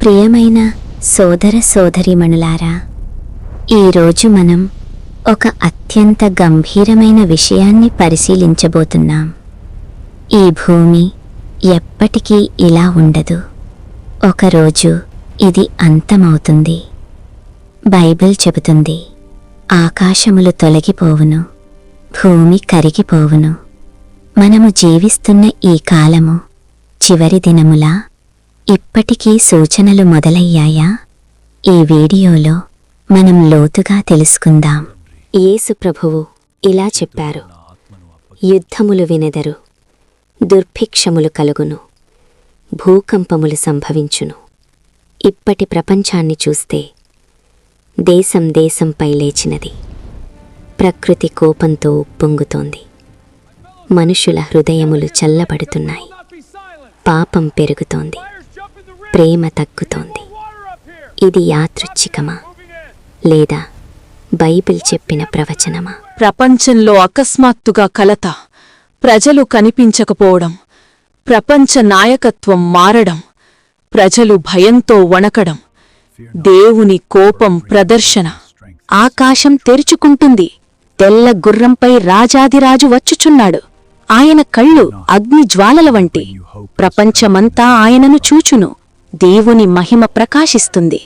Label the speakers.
Speaker 1: ప్రియమైన సోదర సోదరీమణులారా, ఈరోజు మనం ఒక అత్యంత గంభీరమైన విషయాన్ని పరిశీలించబోతున్నాం. ఈ భూమి ఎప్పటికీ ఇలా ఉండదు. ఒకరోజు ఇది అంతమవుతుంది. బైబిల్ చెబుతుంది, ఆకాశములు తొలగిపోవును, భూమి కరిగిపోవును. మనము జీవిస్తున్న ఈ కాలము చివరి దినములా? ఇప్పటికీ సూచనలు మొదలయ్యాయా? ఈ వీడియోలో మనం లోతుగా తెలుసుకుందాం. యేసు ప్రభువు ఇలా చెప్పారు, యుద్ధములు వినెదరు, దుర్భిక్షములు కలుగును, భూకంపములు సంభవించును. ఇప్పటి ప్రపంచాన్ని చూస్తే దేశం దేశంపై లేచినది. ప్రకృతి కోపంతో ఉప్పొంగుతోంది. మనుషుల హృదయములు చల్లబడుతున్నాయి. పాపం పెరుగుతోంది, ప్రేమ తగ్గుతోంది. ఇది యాదృచ్ఛికమా లేదా బైబిల్ చెప్పిన ప్రవచనమా?
Speaker 2: ప్రపంచంలో అకస్మాత్తుగా కలత, ప్రజలు కనిపించకపోవడం, ప్రపంచ నాయకత్వం మారడం, ప్రజలు భయంతో వణకడం, దేవుని కోపం ప్రదర్శన. ఆకాశం తెరుచుకుంటుంది. తెల్ల గుర్రంపై రాజాదిరాజు వచ్చుచున్నాడు. ఆయన కళ్ళు అగ్ని జ్వాలల వంటి. ప్రపంచమంతా ఆయనను చూచును. దేవుని మహిమ ప్రకాశిస్తుంది.